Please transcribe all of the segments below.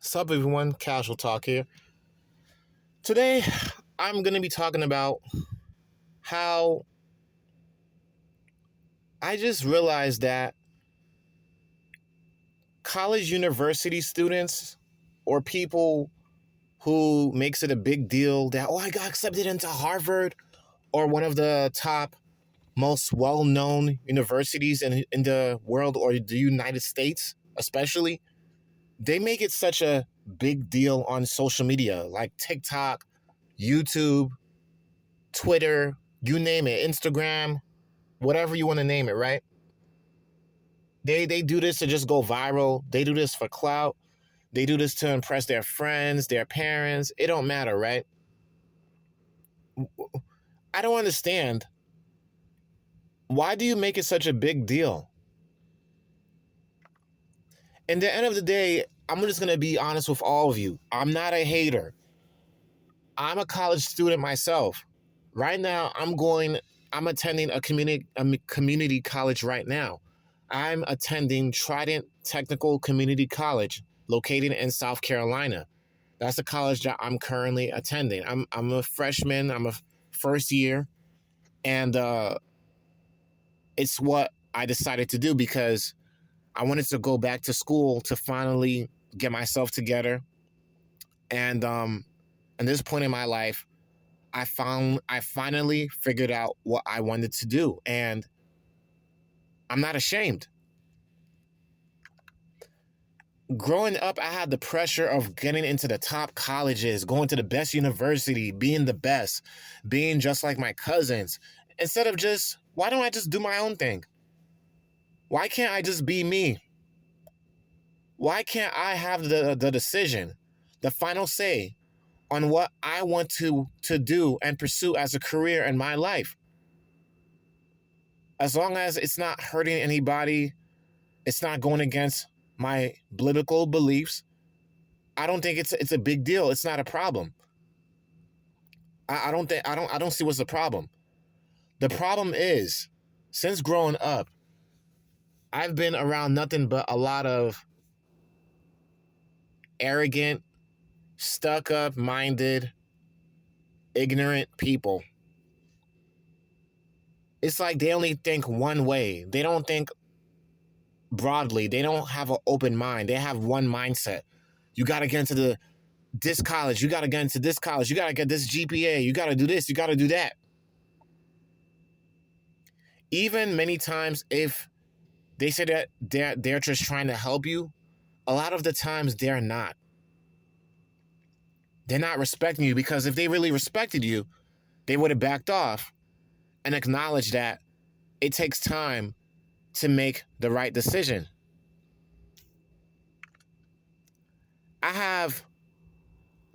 Sup everyone, Casual Talk here. Today, I'm going to be talking about how I just realized that college university students or people who makes it a big deal that, I got accepted into Harvard or one of the top most well-known universities in the world or the United States, especially, they make it such a big deal on social media like TikTok, YouTube, Twitter, you name it, Instagram, whatever you want to name it, right? They do this to just go viral. They do this for clout. They do this to impress their friends, their parents. It don't matter, right? I don't understand. Why do you make it such a big deal? In the end of the day, I'm just going to be honest with all of you. I'm not a hater. I'm a college student myself. Right now, I'm attending a community college right now. I'm attending Trident Technical Community College, located in South Carolina. That's the college that I'm currently attending. I'm a freshman. I'm a first year, and it's what I decided to do because I wanted to go back to school to finally get myself together. And at this point in my life, I finally figured out what I wanted to do, and I'm not ashamed. Growing up, I had the pressure of getting into the top colleges, going to the best university, being the best, being just like my cousins. Instead of just, why don't I just do my own thing? Why can't I just be me? Why can't I have the decision, the final say on what I want to do and pursue as a career in my life? As long as it's not hurting anybody, it's not going against my political beliefs, I don't think it's a big deal. It's not a problem. I don't see what's the problem. The problem is, since growing up, I've been around nothing but a lot of arrogant, stuck up minded, ignorant people. It's like they only think one way. They don't think broadly. They don't have an open mind. They have one mindset. You got to get into this college. You got to get into this college. You got to get this GPA. You got to do this. You got to do that. Even many times, if they say that they're just trying to help you, a lot of the times they're not. They're not respecting you, because if they really respected you, they would have backed off and acknowledged that it takes time to make the right decision. I have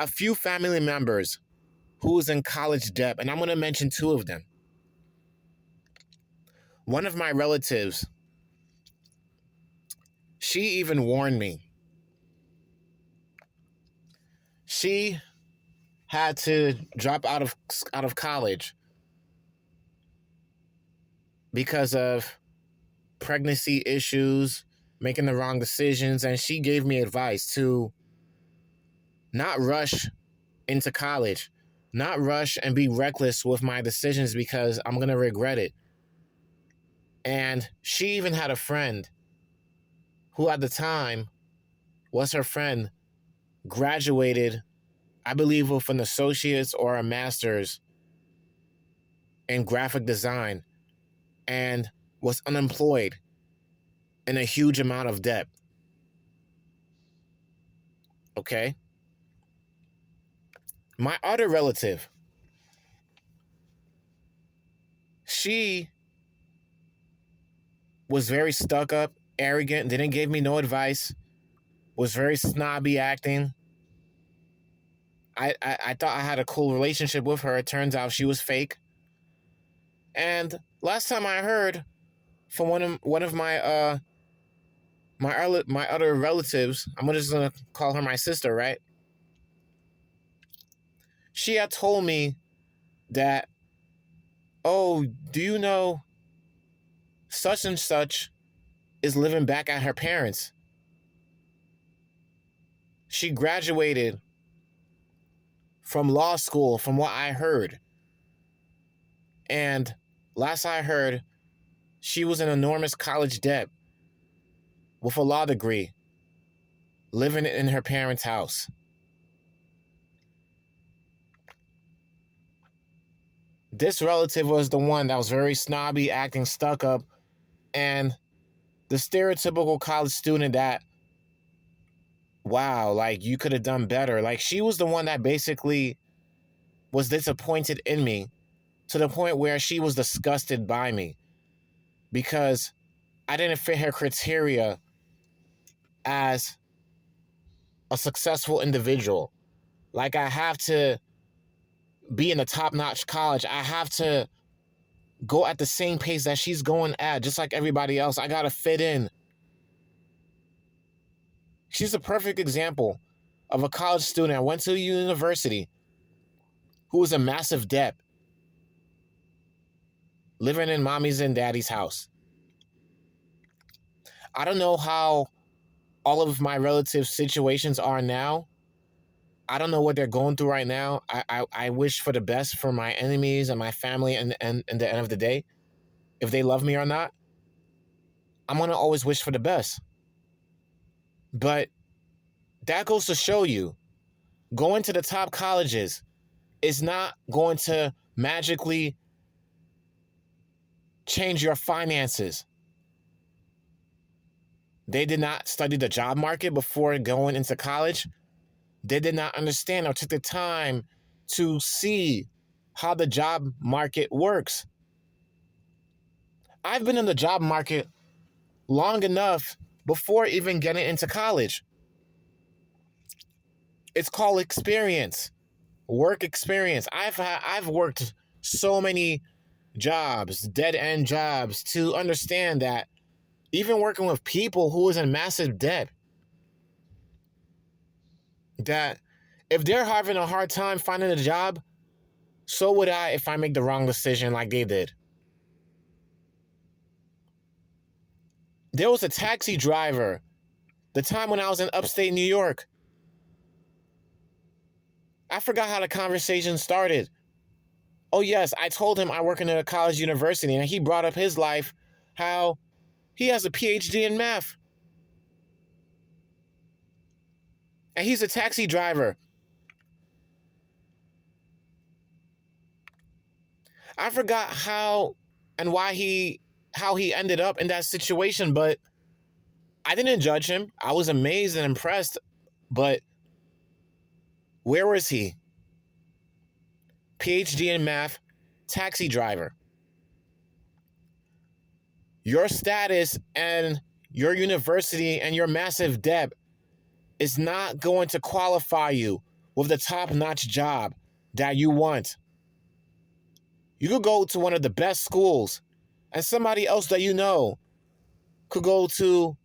a few family members who's in college debt, and I'm going to mention two of them. One of my relatives, she even warned me. She had to drop out of college because of pregnancy issues, making the wrong decisions, and she gave me advice to not rush into college, not rush and be reckless with my decisions because I'm going to regret it. And she even had a friend who at the time was her friend, graduated, I believe, with an associate's or a master's in graphic design, and was unemployed in a huge amount of debt. Okay? My other relative, she was very stuck up, arrogant, didn't give me no advice, was very snobby acting. I thought I had a cool relationship with her. It turns out she was fake. And last time I heard from one of my other relatives, I'm just gonna call her my sister, right? She had told me that, oh, do you know such and such is living back at her parents'? she graduated from law school, from what I heard. And last I heard, she was in enormous college debt with a law degree, living in her parents' house. This relative was the one that was very snobby, acting stuck up, and the stereotypical college student that, wow, like, you could have done better. Like, she was the one that basically was disappointed in me to the point where she was disgusted by me because I didn't fit her criteria as a successful individual. Like, I have to be in a top-notch college. I have to go at the same pace that she's going at, just like everybody else. I gotta fit in. She's a perfect example of a college student that went to a university who was in massive debt, living in mommy's and daddy's house. I don't know how all of my relatives' situations are now. I don't know what they're going through right now. I wish for the best for my enemies and my family, and at the end of the day, if they love me or not, I'm going to always wish for the best. But that goes to show you, going to the top colleges is not going to magically change your finances. They did not study the job market before going into college. They did not understand or took the time to see how the job market works. I've been in the job market long enough before even getting into college. It's called experience, work experience. I've worked so many jobs, dead-end jobs, to understand that even working with people who is in massive debt, that if they're having a hard time finding a job, so would I if I make the wrong decision like they did. There was a taxi driver the time when I was in upstate New York. I forgot how the conversation started. Oh, yes, I told him I work in a college university, and he brought up his life, how he has a PhD in math. And he's a taxi driver. I forgot how and why how he ended up in that situation, but I didn't judge him. I was amazed and impressed, but where was he? PhD in math, taxi driver. Your status and your university and your massive debt is not going to qualify you with the top-notch job that you want. You could go to one of the best schools, and somebody else that you know could go to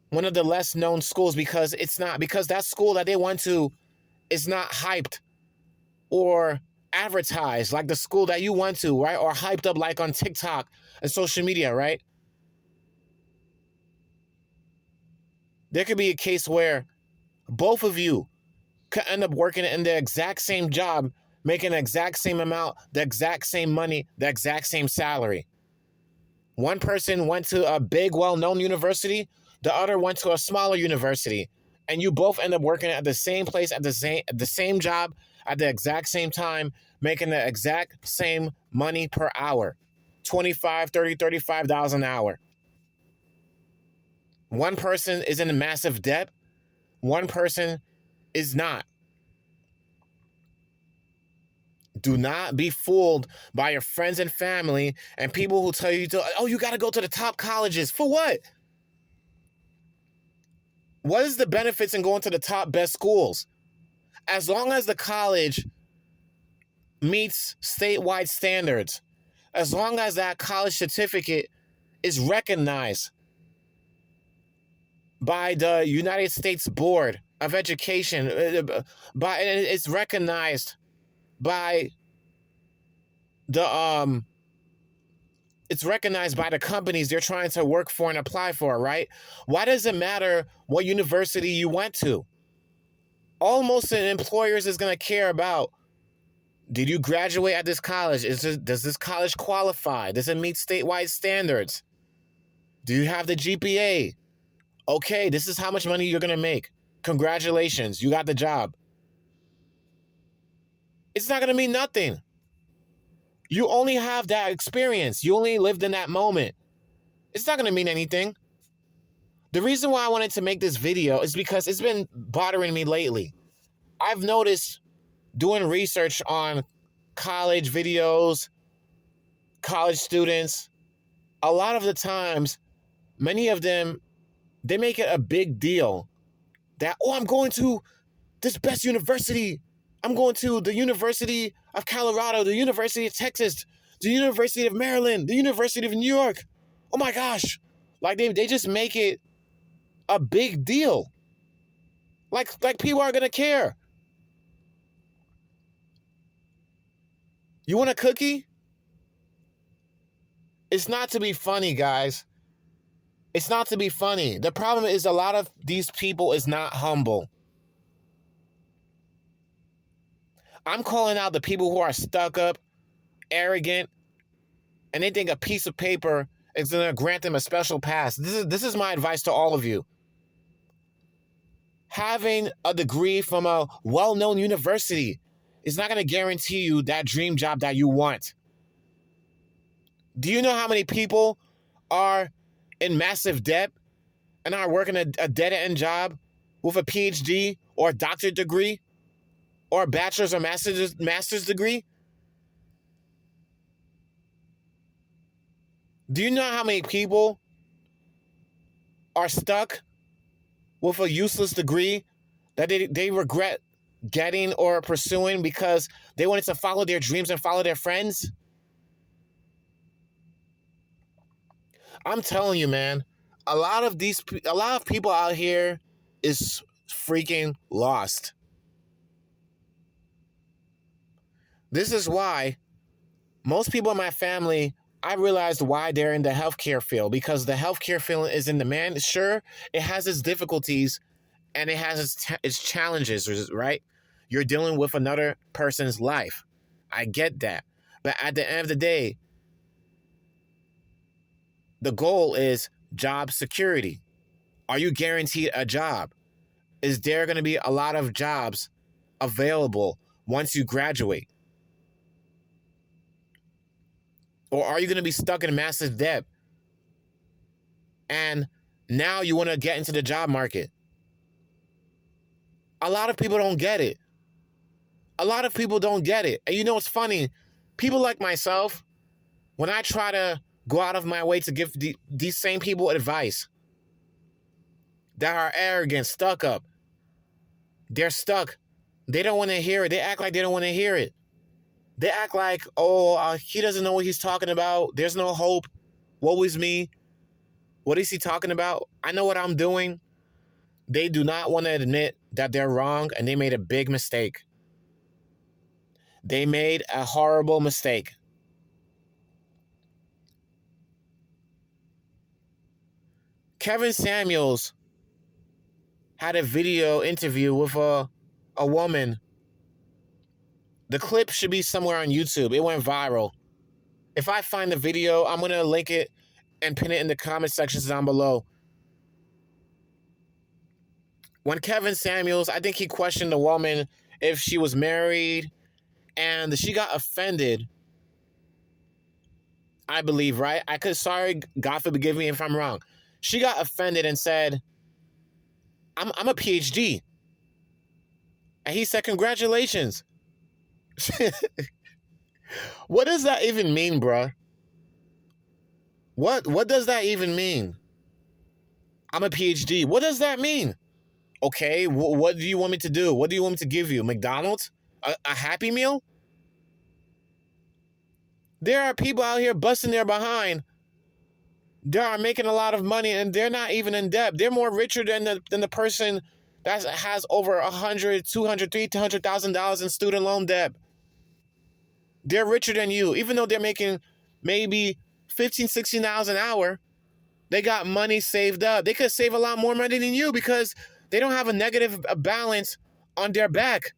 one of the less known schools because that school that they went to is not hyped or advertised like the school that you went to, right? Or hyped up like on TikTok and social media, right? There could be a case where both of you could end up working in the exact same job, making the exact same amount, the exact same money, the exact same salary. One person went to a big, well-known university, the other went to a smaller university, and you both end up working at the same place, at the same job, at the exact same time, making the exact same money per hour, $25, $30, $35 an hour. One person is in massive debt, one person is not. Do not be fooled by your friends and family and people who tell you you got to go to the top colleges. For what? What is the benefits in going to the top best schools? As long as the college meets statewide standards, as long as that college certificate is recognized by the United States Board of Education, it's recognized by it's recognized by the companies they're trying to work for and apply for, right? Why does it matter what university you went to? Almost an employers is going to care about, did you graduate at this college? Does this college qualify? Does it meet statewide standards? Do you have the GPA? Okay, this is how much money you're going to make. Congratulations, you got the job. It's not going to mean nothing. You only have that experience. You only lived in that moment. It's not going to mean anything. The reason why I wanted to make this video is because it's been bothering me lately. I've noticed doing research on college videos, college students, a lot of the times, many of them, they make it a big deal that, oh, I'm going to this best university. I'm going to the University of Colorado, the University of Texas, the University of Maryland, the University of New York. Oh my gosh. Like they just make it a big deal. Like people are gonna care. You want a cookie? It's not to be funny, guys. It's not to be funny. The problem is a lot of these people is not humble. I'm calling out the people who are stuck up, arrogant, and they think a piece of paper is going to grant them a special pass. This is my advice to all of you. Having a degree from a well-known university is not going to guarantee you that dream job that you want. Do you know how many people are in massive debt and are working a dead-end job with a PhD or a doctorate degree or a bachelor's or master's degree? Do you know how many people are stuck with a useless degree that they regret getting or pursuing because they wanted to follow their dreams and follow their friends? I'm telling you, man, a lot of people out here is freaking lost. This is why most people in my family, I realized why they're in the healthcare field, because the healthcare field is in demand. Sure, it has its difficulties and it has its challenges, right? You're dealing with another person's life. I get that. But at the end of the day, the goal is job security. Are you guaranteed a job? Is there going to be a lot of jobs available once you graduate? Or are you going to be stuck in massive debt and now you want to get into the job market? A lot of people don't get it. A lot of people don't get it. And you know what's funny? People like myself, when I try to go out of my way to give these same people advice that are arrogant, stuck up, they're stuck. They don't want to hear it. They act like they don't want to hear it. They act like, he doesn't know what he's talking about. There's no hope. Woe is me. What is he talking about? I know what I'm doing. They do not want to admit that they're wrong and they made a big mistake. They made a horrible mistake. Kevin Samuels had a video interview with a woman. The clip should be somewhere on YouTube. It went viral. If I find the video, I'm going to link it and pin it in the comment sections down below. When Kevin Samuels, I think he questioned the woman if she was married, and she got offended, I believe, right? Sorry, God forgive me if I'm wrong. She got offended and said, I'm a PhD. And he said, congratulations. What does that even mean, bruh? What does that even mean? I'm a PhD. What does that mean? Okay, what do you want me to do? What do you want me to give you? McDonald's? A Happy Meal? There are people out here busting their behind. They are making a lot of money and they're not even in debt. They're more richer than the person that has over $100,000, $200,000, $300,000 in student loan debt. They're richer than you, even though they're making maybe $15, $16 an hour. They got money saved up. They could save a lot more money than you because they don't have a negative balance on their back.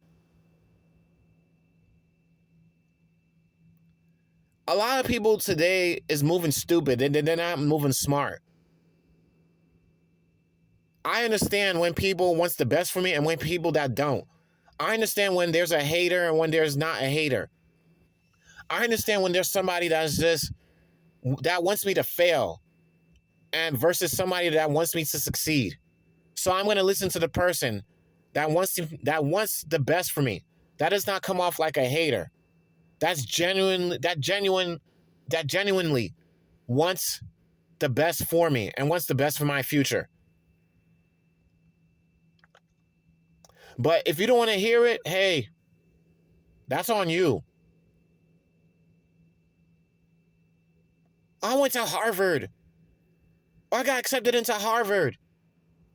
A lot of people today is moving stupid and they're not moving smart. I understand when people wants the best for me and when people that don't. I understand when there's a hater and when there's not a hater. I understand when there's somebody that wants me to fail and versus somebody that wants me to succeed. So I'm going to listen to the person that wants the best for me. That does not come off like a hater. That genuinely wants the best for me and wants the best for my future. But if you don't want to hear it, hey, that's on you. I went to Harvard. I got accepted into Harvard.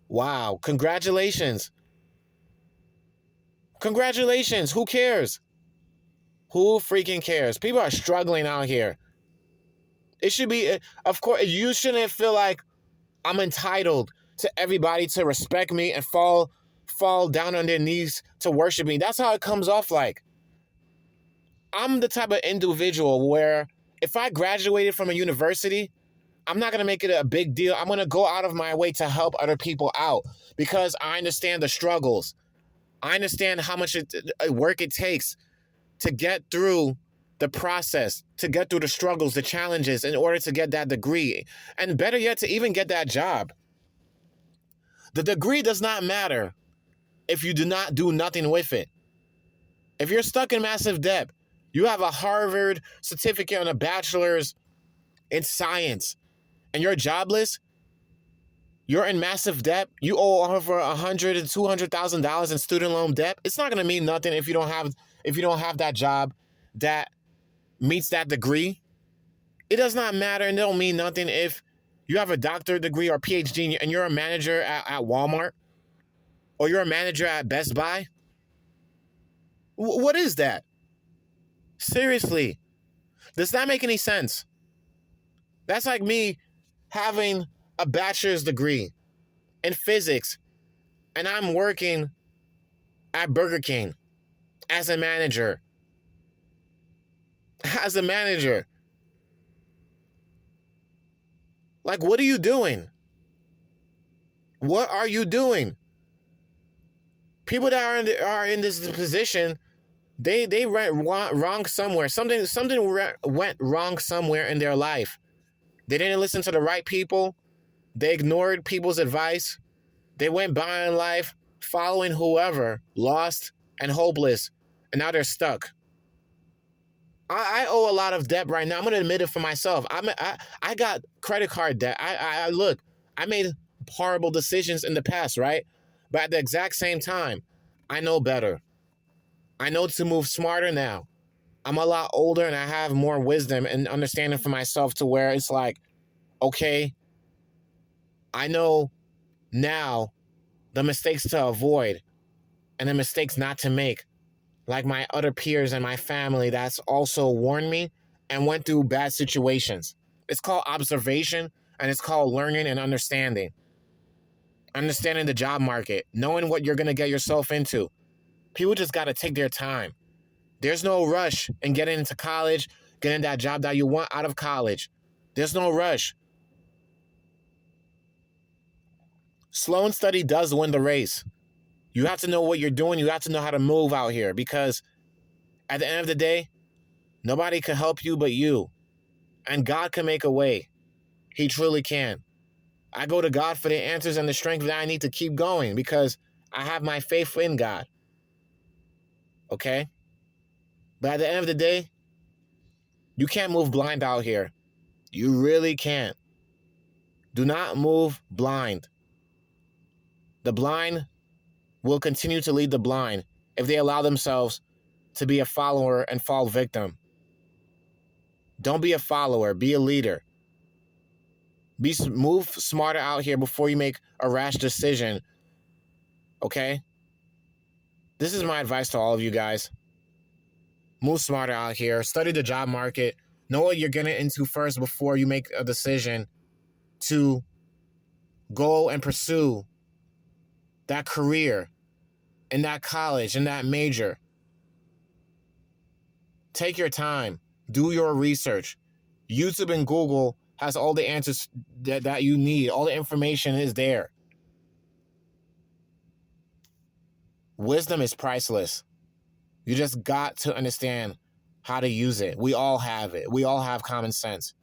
Wow, congratulations. Congratulations. Who cares? Who freaking cares? People are struggling out here. It should be, of course, you shouldn't feel like I'm entitled to everybody to respect me and fall down on their knees to worship me. That's how it comes off like. I'm the type of individual where if I graduated from a university, I'm not going to make it a big deal. I'm going to go out of my way to help other people out because I understand the struggles. I understand how much work it takes to get through the process, to get through the struggles, the challenges in order to get that degree. And better yet, to even get that job. The degree does not matter if you do not do nothing with it. If you're stuck in massive debt, you have a Harvard certificate and a bachelor's in science, and you're jobless, you're in massive debt, you owe over $100,000 and $200,000 in student loan debt. It's not gonna mean nothing if you don't have that job that meets that degree. It does not matter, and it don't mean nothing if you have a doctorate degree or PhD and you're a manager at Walmart or you're a manager at Best Buy. What is that? Seriously, does that make any sense? That's like me having a bachelor's degree in physics and I'm working at Burger King as a manager. As a manager. Like, what are you doing? What are you doing? People that are in this position, they went wrong somewhere. Something went wrong somewhere in their life. They didn't listen to the right people. They ignored people's advice. They went by in life following whoever, lost and hopeless, and now they're stuck. I owe a lot of debt right now. I'm gonna admit it for myself. I got credit card debt. I made horrible decisions in the past, right? But at the exact same time, I know better. I know to move smarter now. I'm a lot older and I have more wisdom and understanding for myself to where it's like, okay, I know now the mistakes to avoid and the mistakes not to make. Like my other peers and my family that's also warned me and went through bad situations. It's called observation and it's called learning and understanding. Understanding the job market, knowing what you're going to get yourself into. People just got to take their time. There's no rush in getting into college, getting that job that you want out of college. There's no rush. Slow and steady does win the race. You have to know what you're doing. You have to know how to move out here because at the end of the day, nobody can help you but you. And God can make a way. He truly can. I go to God for the answers and the strength that I need to keep going because I have my faith in God. Okay? But at the end of the day, you can't move blind out here. You really can't. Do not move blind. The blind will continue to lead the blind if they allow themselves to be a follower and fall victim. Don't be a follower, be a leader. Move smarter out here before you make a rash decision. Okay? This is my advice to all of you guys. Move smarter out here. Study the job market. Know what you're getting into first before you make a decision to go and pursue that career in that college, in that major. Take your time. Do your research. YouTube and Google has all the answers that you need. All the information is there. Wisdom is priceless. You just got to understand how to use it. We all have it. We all have common sense.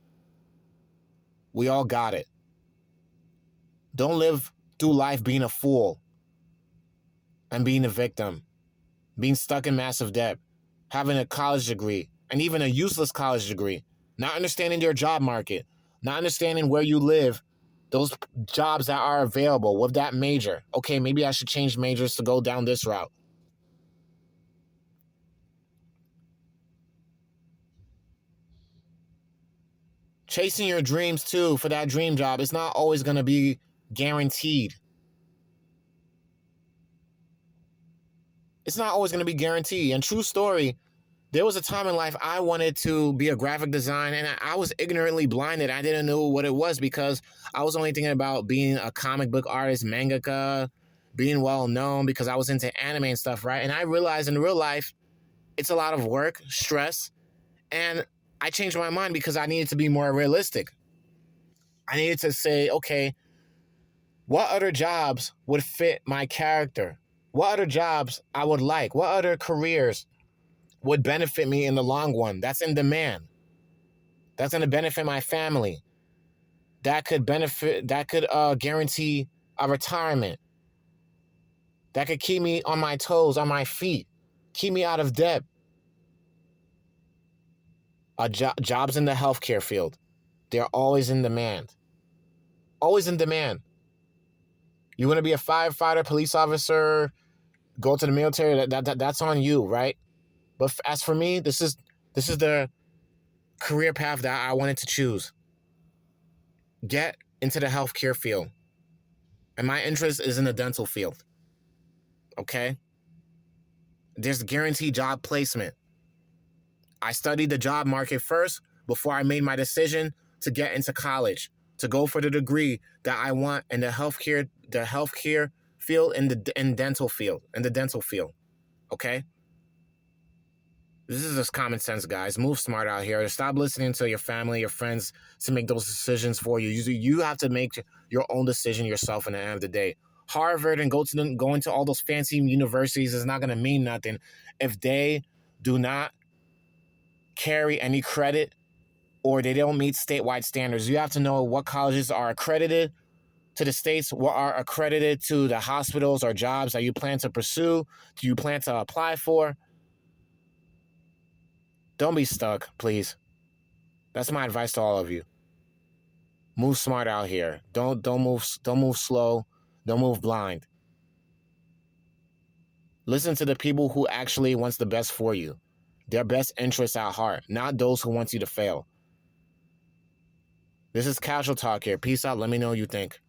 We all got it. Don't live through life being a fool and being a victim, being stuck in massive debt, having a college degree, and even a useless college degree, not understanding your job market, not understanding where you live, those jobs that are available with that major. Okay, maybe I should change majors to go down this route. Chasing your dreams, too, for that dream job, it's not always going to be guaranteed. It's not always going to be guaranteed. And true story, there was a time in life I wanted to be a graphic designer, and I was ignorantly blinded. I didn't know what it was because I was only thinking about being a comic book artist, mangaka, being well known because I was into anime and stuff, right? And I realized in real life, it's a lot of work, stress, and I changed my mind because I needed to be more realistic. I needed to say, okay, what other jobs would fit my character? What other jobs I would like? What other careers would benefit me in the long run? That's in demand. That's going to benefit my family. That could guarantee a retirement. That could keep me on my toes, on my feet, keep me out of debt. Jobs in the healthcare field, they're always in demand. Always in demand. You want to be a firefighter, police officer, go to the military, that's on you, right? But as for me, this is the career path that I wanted to choose. Get into the healthcare field. And my interest is in the dental field. Okay? There's guaranteed job placement. I studied the job market first before I made my decision to get into college, to go for the degree that I want in the healthcare field and the dental field. Okay? This is just common sense, guys. Move smart out here. Stop listening to your family, your friends to make those decisions for you. You have to make your own decision yourself in the end of the day. Harvard and going to all those fancy universities is not going to mean nothing if they do not carry any credit or they don't meet statewide standards. You have to know what colleges are accredited to the states, what are accredited to the hospitals or jobs that you plan to pursue, do you plan to apply for. Don't be stuck, please. That's my advice to all of you. Move smart out here. Don't move slow. Don't move blind. Listen to the people who actually wants the best for you. Their best interests at heart, not those who want you to fail. This is Casual Talk here. Peace out. Let me know what you think.